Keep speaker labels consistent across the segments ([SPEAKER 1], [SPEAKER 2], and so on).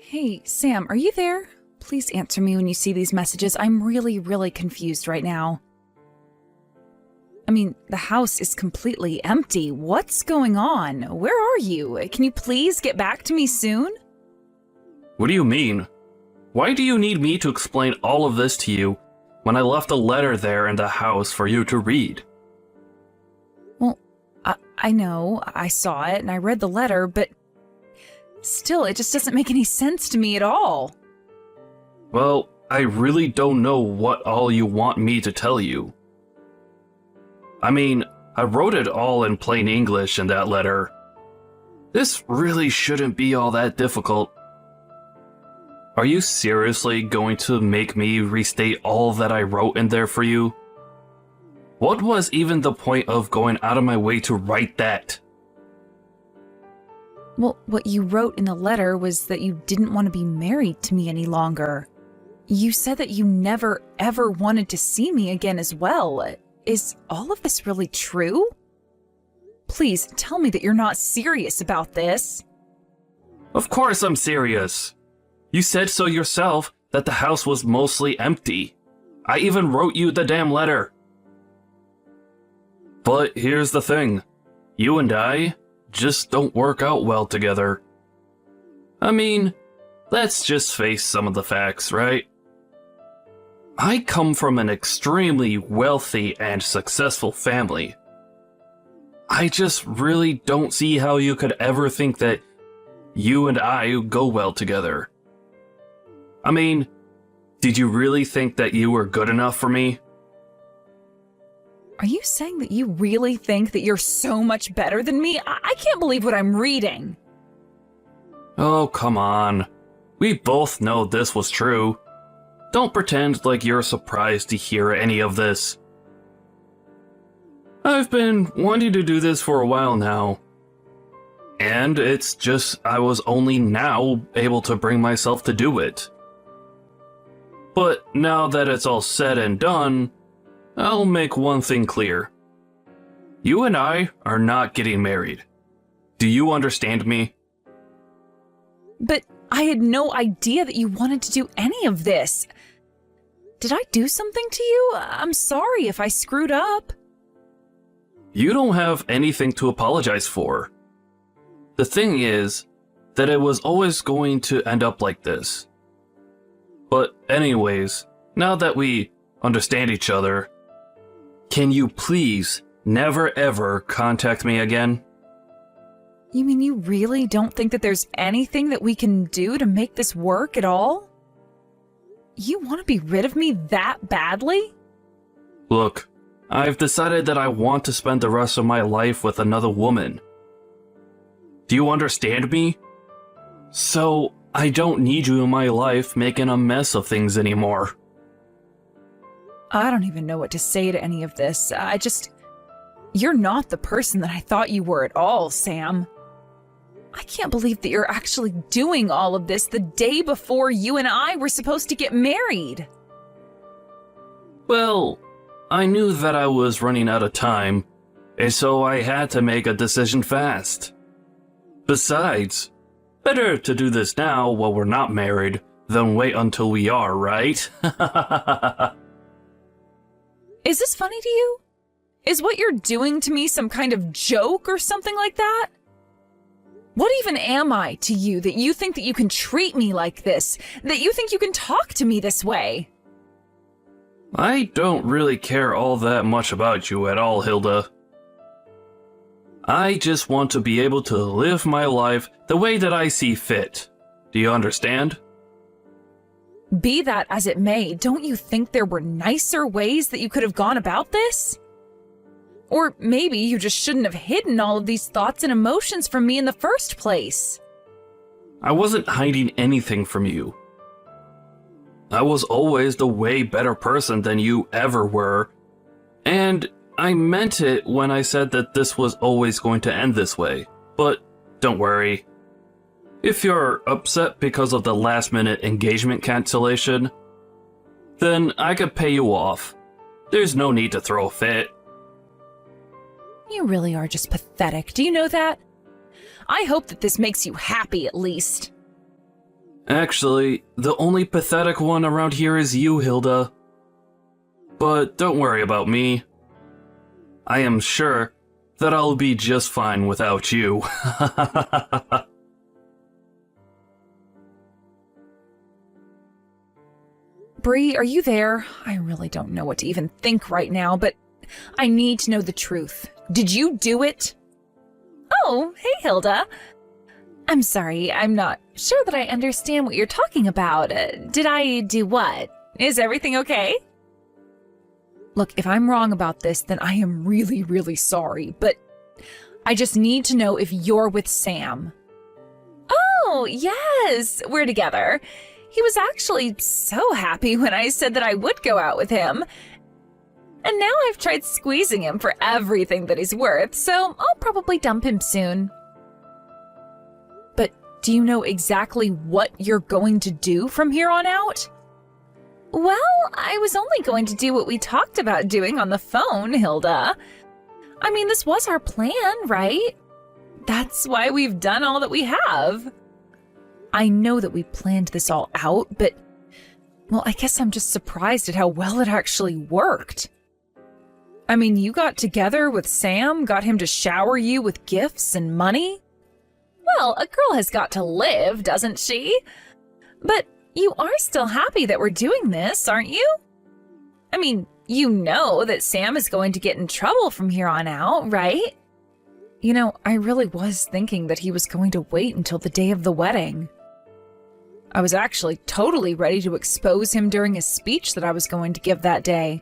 [SPEAKER 1] Hey, Sam, are you there? Please answer me when you see these messages. I'm really confused right now. I mean, the house is completely empty. What's going on? Where are you? Can you please get back to me soon?
[SPEAKER 2] What do you mean? Why do you need me to explain all of this to you when I left a letter there in the house for you to read?
[SPEAKER 1] Well, I know, I saw it and I read the letter, but still, it just doesn't make any sense to me at all.
[SPEAKER 2] Well, I really don't know what all you want me to tell you. I mean, I wrote it all in plain English in that letter. This really shouldn't be all that difficult. Are you seriously going to make me restate all that I wrote in there for you? What was even the point of going out of my way to write that?
[SPEAKER 1] Well, what you wrote in the letter was that you didn't want to be married to me any longer. You said that you never ever wanted to see me again as well. Is all of this really true? Please tell me that you're not serious about this.
[SPEAKER 2] Of course I'm serious. You said so yourself that the house was mostly empty. I even wrote you the damn letter. But here's the thing. You and I just don't work out well together. I mean, let's just face some of the facts, right? I come from an extremely wealthy and successful family. I just really don't see how you could ever think that you and I go well together. I mean, did you really think that you were good enough for me?
[SPEAKER 1] Are you saying that you really think that you're so much better than me? I can't believe what I'm reading.
[SPEAKER 2] Oh, come on. We both know this was true. Don't pretend like you're surprised to hear any of this. I've been wanting to do this for a while now. And it's just I was only now able to bring myself to do it. But now that it's all said and done, I'll make one thing clear. You and I are not getting married. Do you understand me?
[SPEAKER 1] But I had no idea that you wanted to do any of this. Did I do something to you? I'm sorry if I screwed up.
[SPEAKER 2] You don't have anything to apologize for. The thing is that it was always going to end up like this. But anyways, now that we understand each other, can you please never ever contact me again?
[SPEAKER 1] You mean you really don't think that there's anything that we can do to make this work at all? You want to be rid of me that badly?
[SPEAKER 2] Look, I've decided that I want to spend the rest of my life with another woman. Do you understand me? So, I don't need you in my life making a mess of things anymore.
[SPEAKER 1] I don't even know what to say to any of this. You're not the person that I thought you were at all, Sam. I can't believe that you're actually doing all of this the day before you and I were supposed to get married.
[SPEAKER 2] Well, I knew that I was running out of time, and so I had to make a decision fast. Besides, better to do this now while we're not married than wait until we are, right?
[SPEAKER 1] Is this funny to you? Is what you're doing to me some kind of joke or something like that? What even am I to you that you think that you can treat me like this? That you think you can talk to me this way?
[SPEAKER 2] I don't really care all that much about you at all, Hilda. I just want to be able to live my life the way that I see fit. Do you understand?
[SPEAKER 1] Be that as it may, don't you think there were nicer ways that you could have gone about this? Or maybe you just shouldn't have hidden all of these thoughts and emotions from me in the first place.
[SPEAKER 2] I wasn't hiding anything from you. I was always the way better person than you ever were, and I meant it when I said that this was always going to end this way. But don't worry. If you're upset because of the last-minute engagement cancellation, then I could pay you off. There's no need to throw a fit.
[SPEAKER 1] You really are just pathetic. Do you know that? I hope that this makes you happy at least.
[SPEAKER 2] Actually, the only pathetic one around here is you, Hilda. But don't worry about me. I am sure that I'll be just fine without you.
[SPEAKER 1] Bree, are you there? I really don't know what to even think right now, but I need to know the truth. Did you do it? Oh, hey, Hilda. I'm sorry, I'm not sure that I understand what you're talking about. Did I do what? Is everything okay? Look, if I'm wrong about this, then I am really, really sorry, but I just need to know if you're with Sam. Oh, yes, we're together. He was actually so happy when I said that I would go out with him. And now I've tried squeezing him for everything that he's worth, so I'll probably dump him soon. But do you know exactly what you're going to do from here on out? Well, I was only going to do what we talked about doing on the phone, Hilda. I mean, this was our plan, right? That's why we've done all that we have. I know that we planned this all out, but, well, I guess I'm just surprised at how well it actually worked. I mean, you got together with Sam, got him to shower you with gifts and money? Well, a girl has got to live, doesn't she? But you are still happy that we're doing this, aren't you? I mean, you know that Sam is going to get in trouble from here on out, right? You know, I really was thinking that he was going to wait until the day of the wedding. I was actually totally ready to expose him during a speech that I was going to give that day.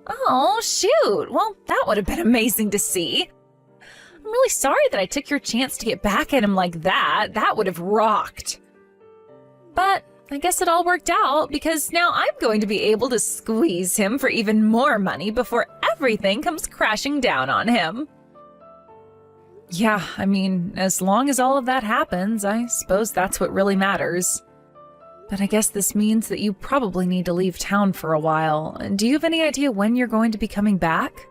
[SPEAKER 1] Oh, shoot. Well, that would have been amazing to see. I'm really sorry that I took your chance to get back at him like that. That would have rocked. But I guess it all worked out because now I'm going to be able to squeeze him for even more money before everything comes crashing down on him. Yeah, I mean, as long as all of that happens, I suppose that's what really matters. But I guess this means that you probably need to leave town for a while. Do you have any idea when you're going to be coming back?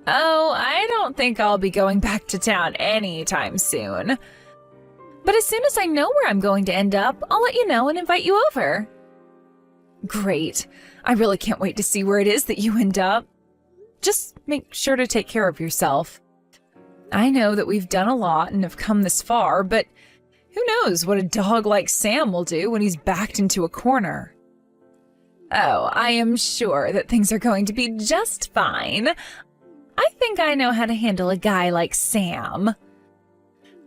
[SPEAKER 1] Oh, I don't think I'll be going back to town anytime soon. But as soon as I know where I'm going to end up, I'll let you know and invite you over. Great. I really can't wait to see where it is that you end up. Just make sure to take care of yourself. I know that we've done a lot and have come this far, but who knows what a dog like Sam will do when he's backed into a corner. Oh, I am sure that things are going to be just fine. I think I know how to handle a guy like Sam.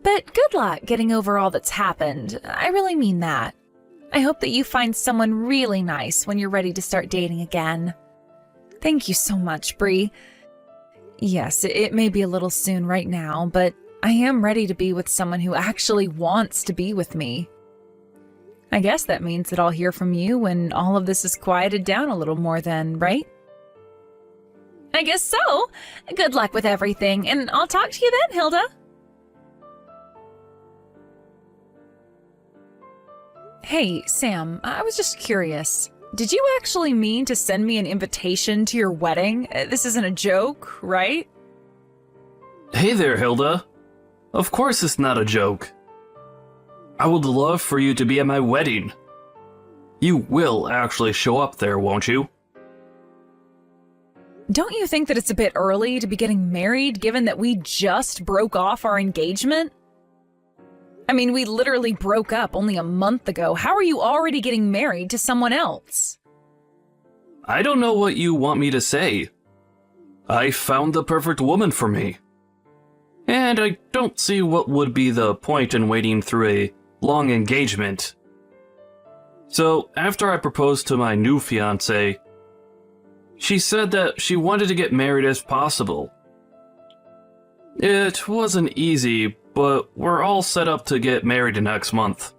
[SPEAKER 1] But good luck getting over all that's happened. I really mean that. I hope that you find someone really nice when you're ready to start dating again. Thank you so much, Bree. Yes, it may be a little soon right now, but I am ready to be with someone who actually wants to be with me. I guess that means that I'll hear from you when all of this is quieted down a little more then, right? I guess so. Good luck with everything, and I'll talk to you then, Hilda. Hey, Sam, I was just curious. Did you actually mean to send me an invitation to your wedding? This isn't a joke, right?
[SPEAKER 2] Hey there, Hilda. Of course it's not a joke. I would love for you to be at my wedding. You will actually show up there, won't you?
[SPEAKER 1] Don't you think that it's a bit early to be getting married given that we just broke off our engagement? I mean, we literally broke up only a month ago. How are you already getting married to someone else?
[SPEAKER 2] I don't know what you want me to say. I found the perfect woman for me. And I don't see what would be the point in waiting through a long engagement. So, after I proposed to my new fiancé, she said that she wanted to get married as possible. It wasn't easy, but we're all set up to get married next month.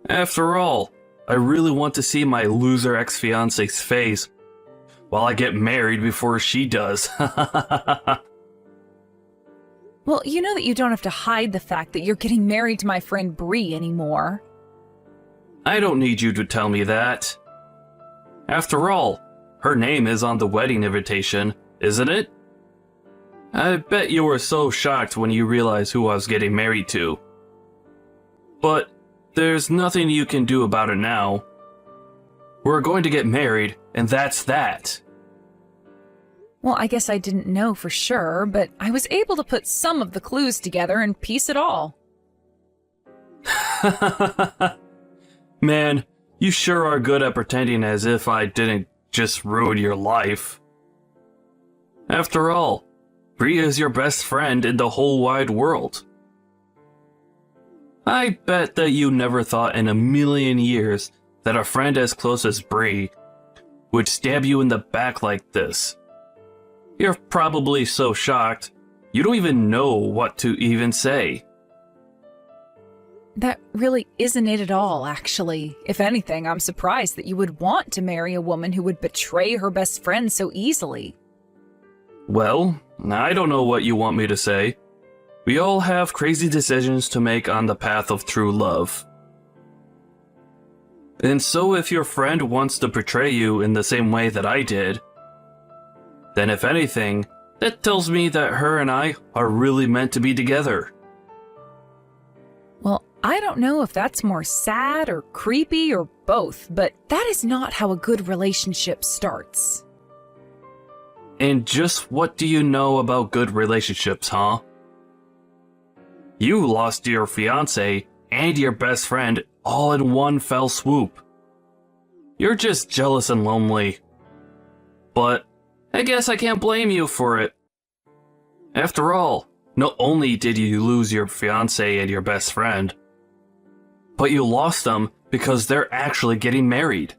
[SPEAKER 2] After all, I really want to see my loser ex-fiancé's face while I get married before she does.
[SPEAKER 1] Well, you know that you don't have to hide the fact that you're getting married to my friend Bree anymore.
[SPEAKER 2] I don't need you to tell me that. After all, her name is on the wedding invitation, isn't it? I bet you were so shocked when you realized who I was getting married to. But there's nothing you can do about it now. We're going to get married, and that's that.
[SPEAKER 1] Well, I guess I didn't know for sure, but I was able to put some of the clues together and piece it all.
[SPEAKER 2] Man, you sure are good at pretending as if I didn't just ruin your life. After all, Bree is your best friend in the whole wide world. I bet that you never thought in a million years that a friend as close as Bree would stab you in the back like this. You're probably so shocked, you don't even know what to even say.
[SPEAKER 1] That really isn't it at all, actually. If anything, I'm surprised that you would want to marry a woman who would betray her best friend so easily.
[SPEAKER 2] Well, I don't know what you want me to say. We all have crazy decisions to make on the path of true love. And so if your friend wants to betray you in the same way that I did, then if anything, that tells me that her and I are really meant to be together.
[SPEAKER 1] Well, I don't know if that's more sad or creepy or both, but that is not how a good relationship starts.
[SPEAKER 2] And just what do you know about good relationships, huh? You lost your fiancé and your best friend all in one fell swoop. You're just jealous and lonely. But I guess I can't blame you for it. After all, not only did you lose your fiancé and your best friend, but you lost them because they're actually getting married.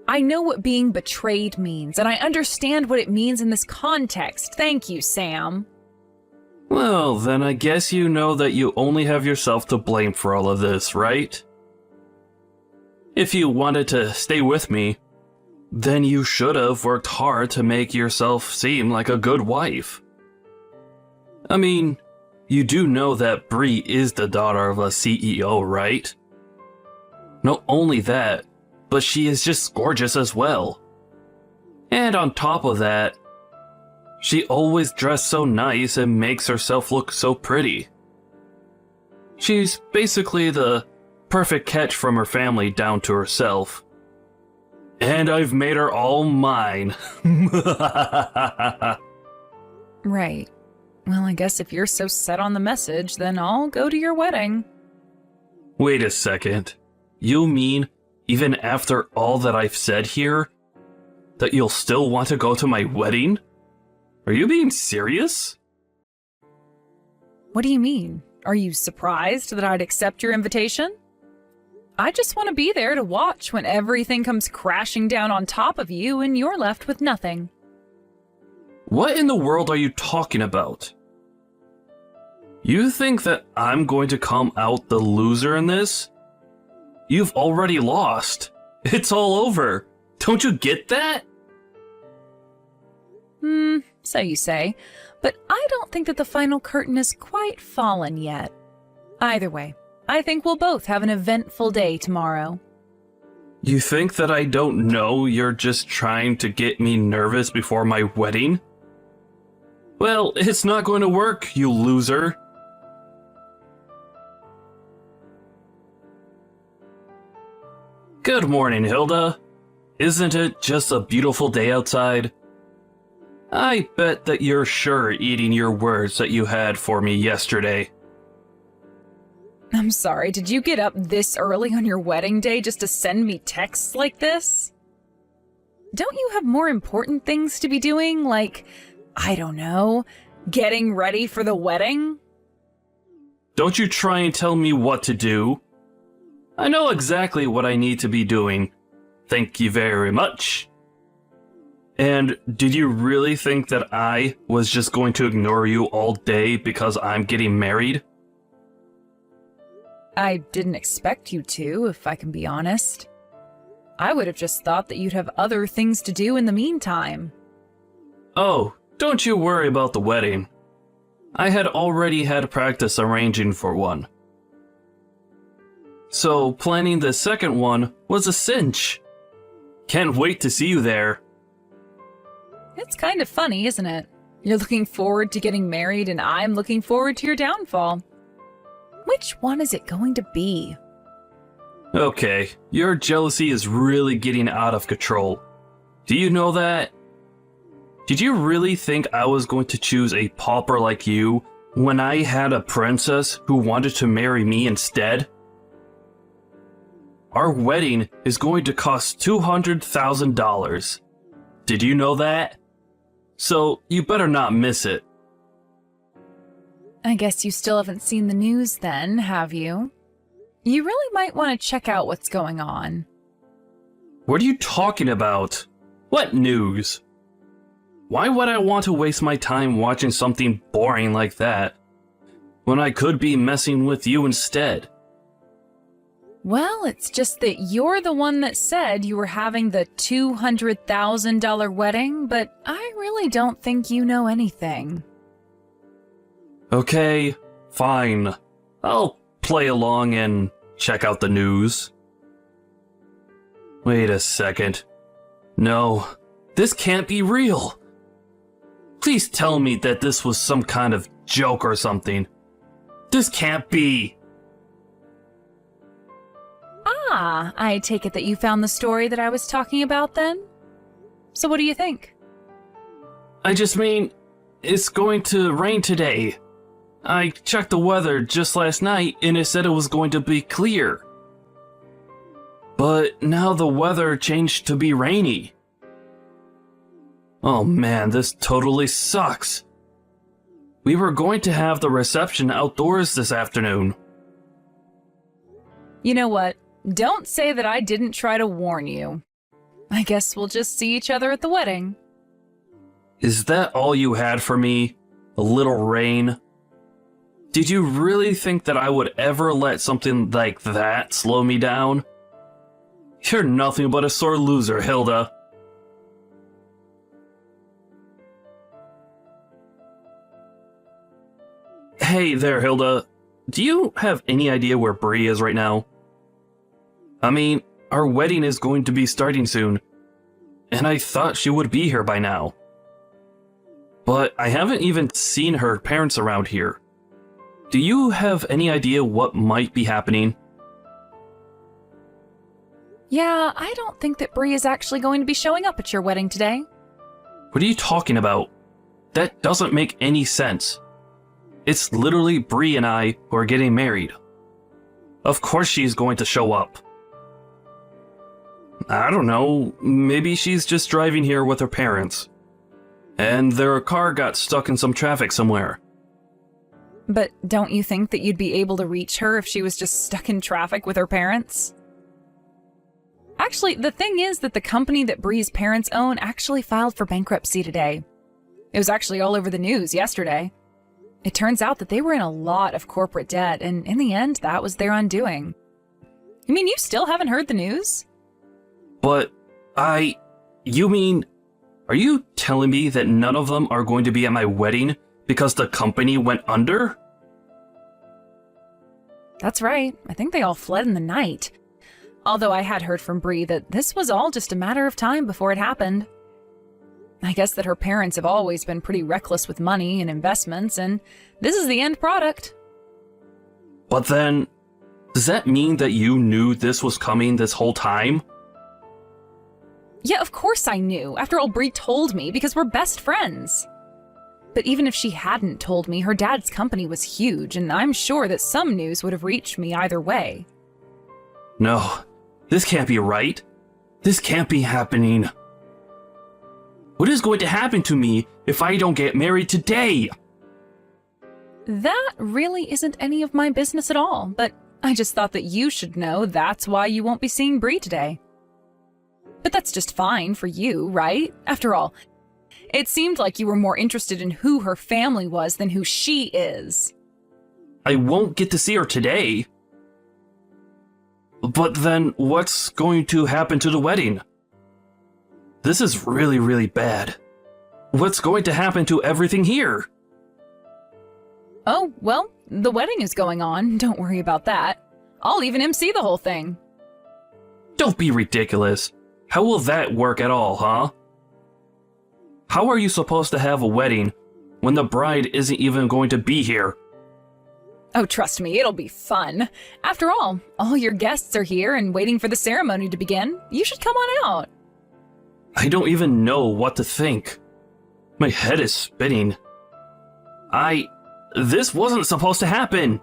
[SPEAKER 1] I know what being betrayed means, and I understand what it means in this context. Thank you, Sam.
[SPEAKER 2] Well, then I guess you know that you only have yourself to blame for all of this, right? If you wanted to stay with me, then you should have worked hard to make yourself seem like a good wife. I mean, you do know that Bree is the daughter of a CEO, right? Not only that, but she is just gorgeous as well. And on top of that, she always dressed so nice and makes herself look so pretty. She's basically the perfect catch from her family down to herself. And I've made her all mine.
[SPEAKER 1] Right. Well, I guess if you're so set on the message, then I'll go to your wedding.
[SPEAKER 2] Wait a second. You mean, even after all that I've said here, that you'll still want to go to my wedding? Are you being serious?
[SPEAKER 1] What do you mean? Are you surprised that I'd accept your invitation? I just want to be there to watch when everything comes crashing down on top of you and you're left with nothing.
[SPEAKER 2] What in the world are you talking about? You think that I'm going to come out the loser in this? You've already lost. It's all over. Don't you get that?
[SPEAKER 1] So you say, but I don't think that the final curtain has quite fallen yet. Either way, I think we'll both have an eventful day tomorrow.
[SPEAKER 2] You think that I don't know you're just trying to get me nervous before my wedding? Well, it's not going to work, you loser. Good morning, Hilda. Isn't it just a beautiful day outside? I bet that you're sure eating your words that you had for me yesterday.
[SPEAKER 1] I'm sorry, did you get up this early on your wedding day just to send me texts like this? Don't you have more important things to be doing, like, I don't know, getting ready for the wedding?
[SPEAKER 2] Don't you try and tell me what to do. I know exactly what I need to be doing. Thank you very much. And did you really think that I was just going to ignore you all day because I'm getting married?
[SPEAKER 1] I didn't expect you to, if I can be honest. I would have just thought that you'd have other things to do in the meantime.
[SPEAKER 2] Oh, don't you worry about the wedding. I had already had practice arranging for one. So planning the second one was a cinch. Can't wait to see you there.
[SPEAKER 1] It's kind of funny, isn't it? You're looking forward to getting married and I'm looking forward to your downfall. We which one is it going to be?
[SPEAKER 2] Okay, your jealousy is really getting out of control. Do you know that? Did you really think I was going to choose a pauper like you when I had a princess who wanted to marry me instead? Our wedding is going to cost $200,000. Did you know that? So you better not miss it.
[SPEAKER 1] I guess you still haven't seen the news then, have you? You really might want to check out what's going on.
[SPEAKER 2] What are you talking about? What news? Why would I want to waste my time watching something boring like that when I could be messing with you instead?
[SPEAKER 1] Well, it's just that you're the one that said you were having the $200,000 wedding, but I really don't think you know anything.
[SPEAKER 2] Okay, fine. I'll play along and check out the news. Wait a second. No, this can't be real. Please tell me that this was some kind of joke or something. This can't be.
[SPEAKER 1] Ah, I take it that you found the story that I was talking about then? So what do you think?
[SPEAKER 2] I just mean, it's going to rain today. I checked the weather just last night and it said it was going to be clear. But now the weather changed to be rainy. Oh man, this totally sucks. We were going to have the reception outdoors this afternoon.
[SPEAKER 1] You know what? Don't say that I didn't try to warn you. I guess we'll just see each other at the wedding.
[SPEAKER 2] Is that all you had for me? A little rain? Did you really think that I would ever let something like that slow me down? You're nothing but a sore loser, Hilda. Hey there, Hilda. Do you have any idea where Bree is right now? I mean, our wedding is going to be starting soon, and I thought she would be here by now. But I haven't even seen her parents around here. Do you have any idea what might be happening?
[SPEAKER 1] Yeah, I don't think that Bree is actually going to be showing up at your wedding today.
[SPEAKER 2] What are you talking about? That doesn't make any sense. It's literally Bree and I who are getting married. Of course she's going to show up. I don't know, maybe she's just driving here with her parents. And their car got stuck in some traffic somewhere.
[SPEAKER 1] But don't you think that you'd be able to reach her if she was just stuck in traffic with her parents? Actually, the thing is that the company that Bree's parents own actually filed for bankruptcy today. It was actually all over the news yesterday. It turns out that they were in a lot of corporate debt, and in the end, that was their undoing. You mean you still haven't heard the news?
[SPEAKER 2] But you mean, are you telling me that none of them are going to be at my wedding because the company went under?
[SPEAKER 1] That's right. I think they all fled in the night. Although I had heard from Bree that this was all just a matter of time before it happened. I guess that her parents have always been pretty reckless with money and investments, and this is the end product.
[SPEAKER 2] But then, does that mean that you knew this was coming this whole time?
[SPEAKER 1] Yeah, of course I knew. After all, Bree told me because we're best friends. But even if she hadn't told me, her dad's company was huge, and I'm sure that some news would have reached me either way.
[SPEAKER 2] No, this can't be right. This can't be happening. What is going to happen to me if I don't get married today?
[SPEAKER 1] That really isn't any of my business at all, but I just thought that you should know that's why you won't be seeing Bree today. But that's just fine for you, right? After all, it seemed like you were more interested in who her family was than who she is.
[SPEAKER 2] I won't get to see her today. But then what's going to happen to the wedding? This is really, really bad. What's going to happen to everything here?
[SPEAKER 1] Oh, well, the wedding is going on. Don't worry about that. I'll even MC the whole thing.
[SPEAKER 2] Don't be ridiculous. How will that work at all, huh? How are you supposed to have a wedding when the bride isn't even going to be here?
[SPEAKER 1] Oh, trust me, it'll be fun. After all your guests are here and waiting for the ceremony to begin. You should come on out.
[SPEAKER 2] I don't even know what to think. My head is spinning. This wasn't supposed to happen.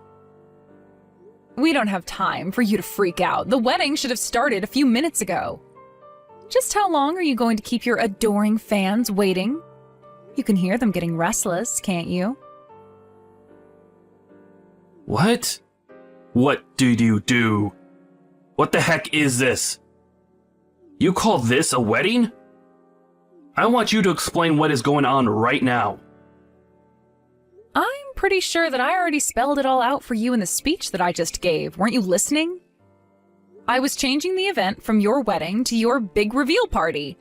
[SPEAKER 1] We don't have time for you to freak out. The wedding should have started a few minutes ago. Just how long are you going to keep your adoring fans waiting? You can hear them getting restless, can't you?
[SPEAKER 2] What? What did you do? What the heck is this? You call this a wedding? I want you to explain what is going on right now.
[SPEAKER 1] I'm pretty sure that I already spelled it all out for you in the speech that I just gave. Weren't you listening? I was changing the event from your wedding to your big reveal party.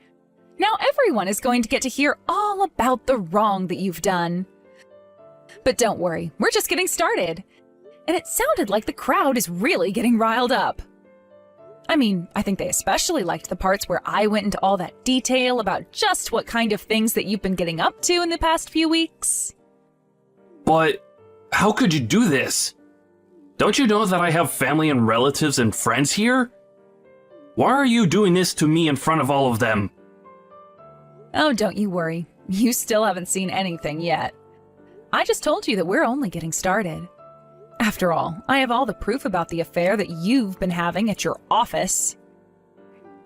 [SPEAKER 1] Now everyone is going to get to hear all about the wrong that you've done. But don't worry, we're just getting started. And it sounded like the crowd is really getting riled up. I mean, I think they especially liked the parts where I went into all that detail about just what kind of things that you've been getting up to in the past few weeks.
[SPEAKER 2] But how could you do this? Don't you know that I have family and relatives and friends here? Why are you doing this to me in front of all of them?
[SPEAKER 1] Oh, don't you worry. You still haven't seen anything yet. I just told you that we're only getting started. After all, I have all the proof about the affair that you've been having at your office.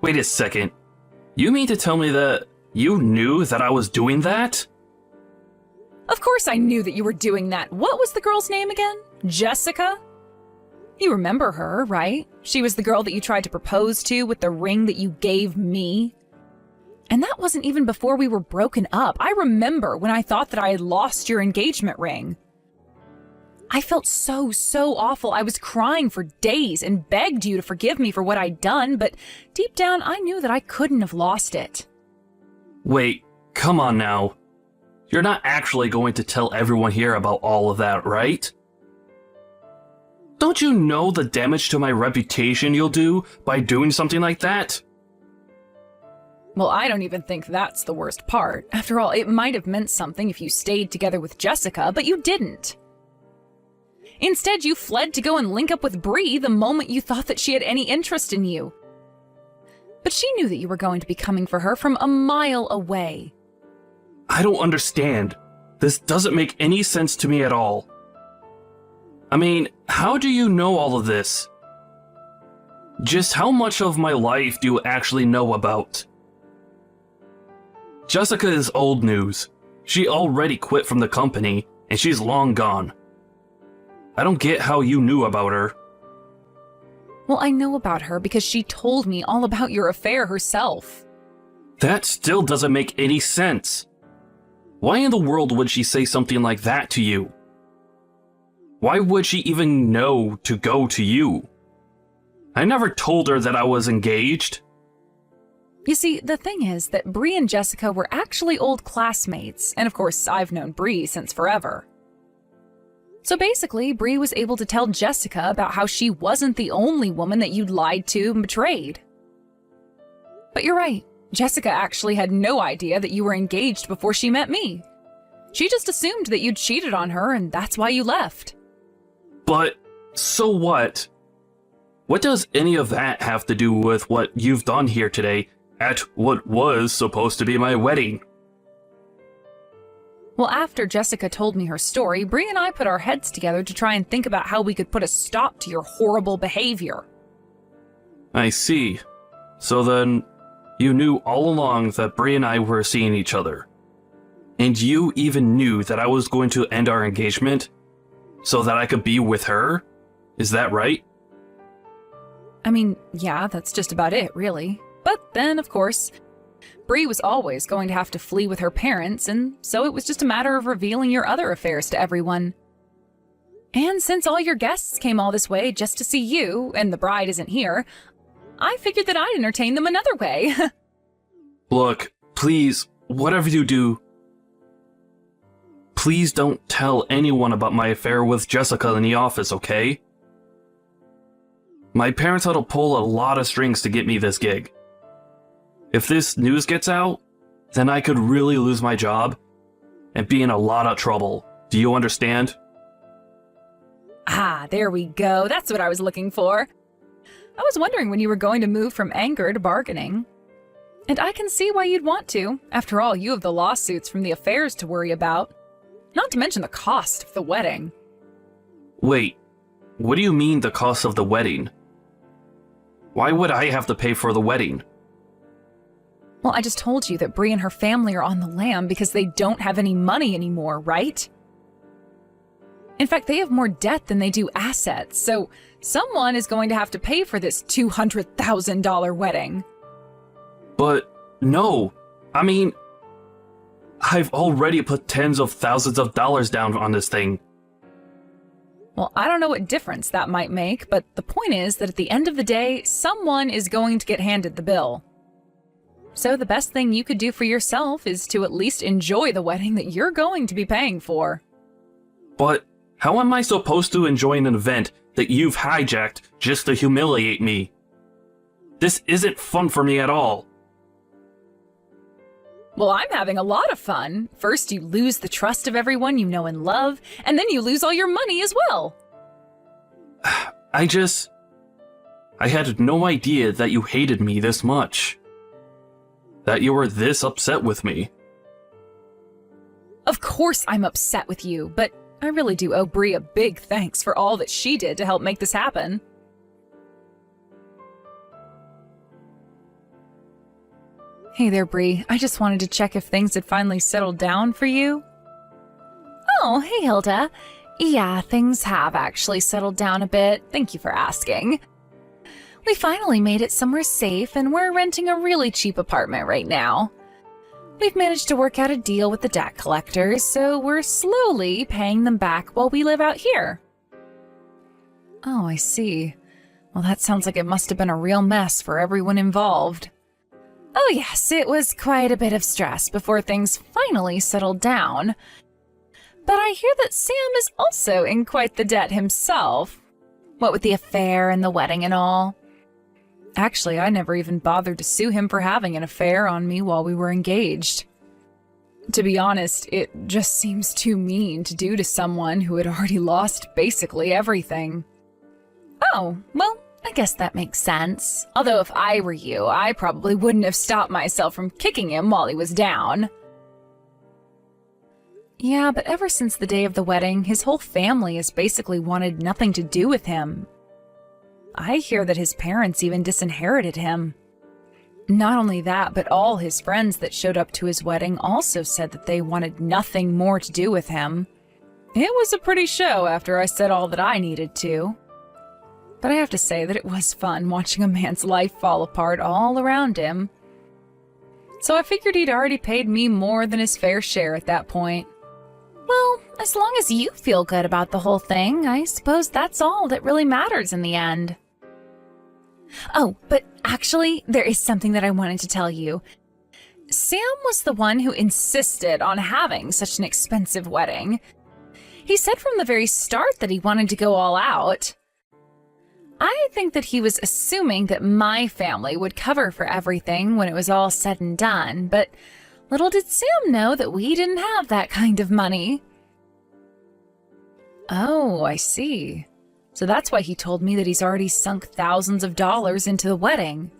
[SPEAKER 2] Wait a second. You mean to tell me that you knew that I was doing that?
[SPEAKER 1] Of course I knew that you were doing that. What was the girl's name again? Jessica? You remember her, right? She was the girl that you tried to propose to with the ring that you gave me. And that wasn't even before we were broken up. I remember when I thought that I had lost your engagement ring. I felt so awful. I was crying for days and begged you to forgive me for what I'd done, but deep down I knew that I couldn't have lost it.
[SPEAKER 2] Wait, come on now. You're not actually going to tell everyone here about all of that, right? Don't you know the damage to my reputation you'll do by doing something like that?
[SPEAKER 1] Well, I don't even think that's the worst part. After all, it might have meant something if you stayed together with Jessica, but you didn't. Instead, you fled to go and link up with Bree the moment you thought that she had any interest in you. But she knew that you were going to be coming for her from a mile away.
[SPEAKER 2] I don't understand. This doesn't make any sense to me at all. I mean, how do you know all of this? Just how much of my life do you actually know about? Jessica is old news. She already quit from the company, and she's long gone. I don't get how you knew about her.
[SPEAKER 1] Well, I know about her because she told me all about your affair herself.
[SPEAKER 2] That still doesn't make any sense. Why in the world would she say something like that to you? Why would she even know to go to you? I never told her that I was engaged.
[SPEAKER 1] You see, the thing is that Bree and Jessica were actually old classmates, and of course I've known Bree since forever. So basically, Bree was able to tell Jessica about how she wasn't the only woman that you'd lied to and betrayed. But you're right, Jessica actually had no idea that you were engaged before she met me. She just assumed that you'd cheated on her, and that's why you left.
[SPEAKER 2] But, so what? What does any of that have to do with what you've done here today at what was supposed to be my wedding?
[SPEAKER 1] Well, after Jessica told me her story, Bree and I put our heads together to try and think about how we could put a stop to your horrible behavior.
[SPEAKER 2] I see. So then, you knew all along that Bree and I were seeing each other. And you even knew that I was going to end our engagement so that I could be with her? Is that right?
[SPEAKER 1] I mean, yeah, that's just about it, really. But then, of course, Bree was always going to have to flee with her parents, and so it was just a matter of revealing your other affairs to everyone. And since all your guests came all this way just to see you, and the bride isn't here, I figured that I'd entertain them another way.
[SPEAKER 2] Look, please, whatever you do, please don't tell anyone about my affair with Jessica in the office, okay? My parents had to pull a lot of strings to get me this gig. If this news gets out, then I could really lose my job and be in a lot of trouble. Do you understand?
[SPEAKER 1] Ah, there we go. That's what I was looking for. I was wondering when you were going to move from anger to bargaining. And I can see why you'd want to. After all, you have the lawsuits from the affairs to worry about. Not to mention the cost of the wedding.
[SPEAKER 2] Wait, what do you mean the cost of the wedding? Why would I have to pay for the wedding?
[SPEAKER 1] Well, I just told you that Bree and her family are on the lam because they don't have any money anymore, right? In fact, they have more debt than they do assets, so someone is going to have to pay for this $200,000 wedding.
[SPEAKER 2] But no, I mean, I've already put tens of thousands of dollars down on this thing.
[SPEAKER 1] Well, I don't know what difference that might make, but the point is that at the end of the day, someone is going to get handed the bill. So the best thing you could do for yourself is to at least enjoy the wedding that you're going to be paying for.
[SPEAKER 2] But how am I supposed to enjoy an event that you've hijacked just to humiliate me? This isn't fun for me at all.
[SPEAKER 1] Well, I'm having a lot of fun. First, you lose the trust of everyone you know and love, and then you lose all your money as well.
[SPEAKER 2] I had no idea that you hated me this much. That you were this upset with me.
[SPEAKER 1] Of course I'm upset with you, but I really do owe Bree a big thanks for all that she did to help make this happen. Hey there, Bree. I just wanted to check if things had finally settled down for you. Oh, hey, Hilda. Yeah, things have actually settled down a bit. Thank you for asking. We finally made it somewhere safe, and we're renting a really cheap apartment right now. We've managed to work out a deal with the debt collectors, so we're slowly paying them back while we live out here. Oh, I see. Well, that sounds like it must have been a real mess for everyone involved. Oh yes, it was quite a bit of stress before things finally settled down. But I hear that Sam is also in quite the debt himself. What with the affair and the wedding and all. Actually, I never even bothered to sue him for having an affair on me while we were engaged. To be honest, it just seems too mean to do to someone who had already lost basically everything. Oh, well, I guess that makes sense. Although if I were you, I probably wouldn't have stopped myself from kicking him while he was down. Yeah, but ever since the day of the wedding, his whole family has basically wanted nothing to do with him. I hear that his parents even disinherited him. Not only that, but all his friends that showed up to his wedding also said that they wanted nothing more to do with him. It was a pretty show after I said all that I needed to. But I have to say that it was fun watching a man's life fall apart all around him. So I figured he'd already paid me more than his fair share at that point. Well, as long as you feel good about the whole thing, I suppose that's all that really matters in the end. Oh, but actually, there is something that I wanted to tell you. Sam was the one who insisted on having such an expensive wedding. He said from the very start that he wanted to go all out. I think that he was assuming that my family would cover for everything when it was all said and done, but little did Sam know that we didn't have that kind of money. Oh, I see. So that's why he told me that he's already sunk thousands of dollars into the wedding.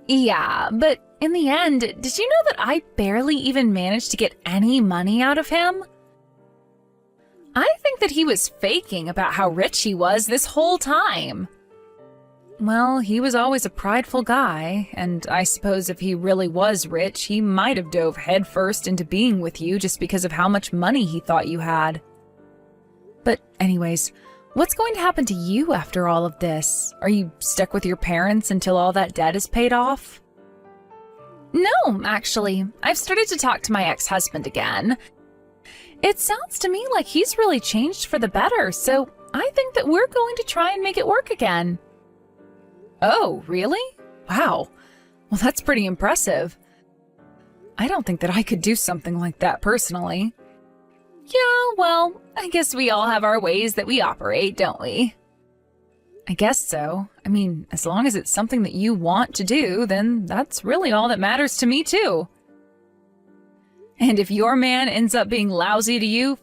[SPEAKER 1] Yeah, but in the end, did you know that I barely even managed to get any money out of him? I think that he was faking about how rich he was this whole time. Well, he was always a prideful guy, and I suppose if he really was rich, he might have dove headfirst into being with you just because of how much money he thought you had. But anyways, what's going to happen to you after all of this? Are you stuck with your parents until all that debt is paid off? No, actually. I've started to talk to my ex-husband again. It sounds to me like he's really changed for the better, so I think that we're going to try and make it work again. Oh, really? Wow. Well, that's pretty impressive. I don't think that I could do something like that personally. Yeah, well, I guess we all have our ways that we operate, don't we? I guess so. I mean, as long as it's something that you want to do, then that's really all that matters to me, too. And if your man ends up being lousy to you,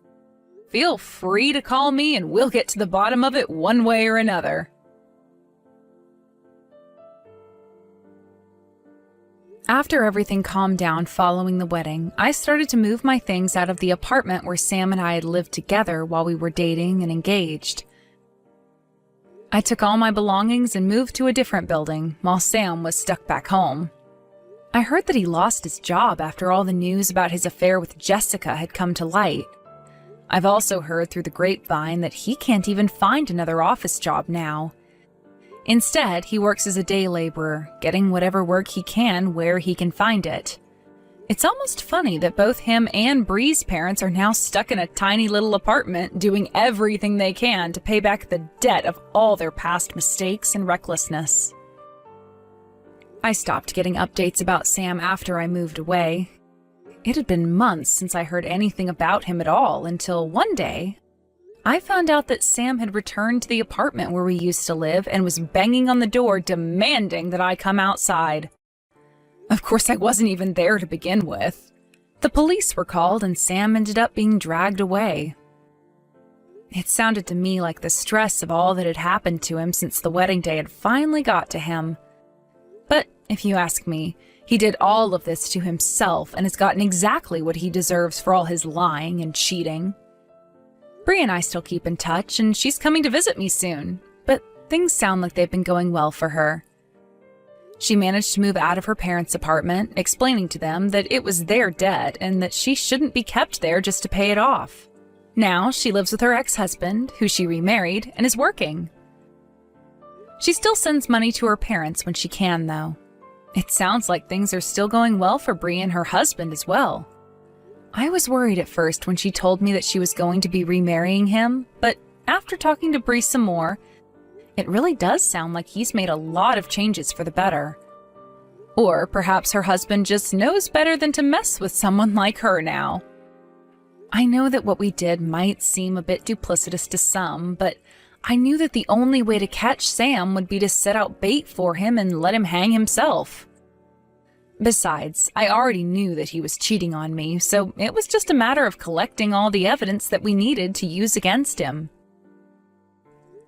[SPEAKER 1] feel free to call me and we'll get to the bottom of it one way or another. After everything calmed down following the wedding, I started to move my things out of the apartment where Sam and I had lived together while we were dating and engaged. I took all my belongings and moved to a different building, while Sam was stuck back home. I heard that he lost his job after all the news about his affair with Jessica had come to light. I've also heard through the grapevine that he can't even find another office job now. Instead, he works as a day laborer, getting whatever work he can where he can find it. It's almost funny that both him and Bree's parents are now stuck in a tiny little apartment doing everything they can to pay back the debt of all their past mistakes and recklessness. I stopped getting updates about Sam after I moved away. It had been months since I heard anything about him at all until one day, I found out that Sam had returned to the apartment where we used to live and was banging on the door demanding that I come outside. Of course, I wasn't even there to begin with. The police were called and Sam ended up being dragged away. It sounded to me like the stress of all that had happened to him since the wedding day had finally got to him. But if you ask me, he did all of this to himself and has gotten exactly what he deserves for all his lying and cheating. Bree and I still keep in touch, and she's coming to visit me soon, but things sound like they've been going well for her. She managed to move out of her parents' apartment, explaining to them that it was their debt and that she shouldn't be kept there just to pay it off. Now she lives with her ex-husband, who she remarried, and is working. She still sends money to her parents when she can, though. It sounds like things are still going well for Bree and her husband as well. I was worried at first when she told me that she was going to be remarrying him, but after talking to Bree some more, it really does sound like he's made a lot of changes for the better. Or perhaps her husband just knows better than to mess with someone like her now. I know that what we did might seem a bit duplicitous to some, but I knew that the only way to catch Sam would be to set out bait for him and let him hang himself. Besides, I already knew that he was cheating on me, so it was just a matter of collecting all the evidence that we needed to use against him.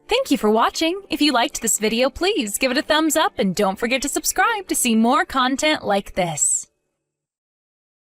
[SPEAKER 1] Thank you for watching. If you liked this video, please give it a thumbs up and don't forget to subscribe to see more content like this.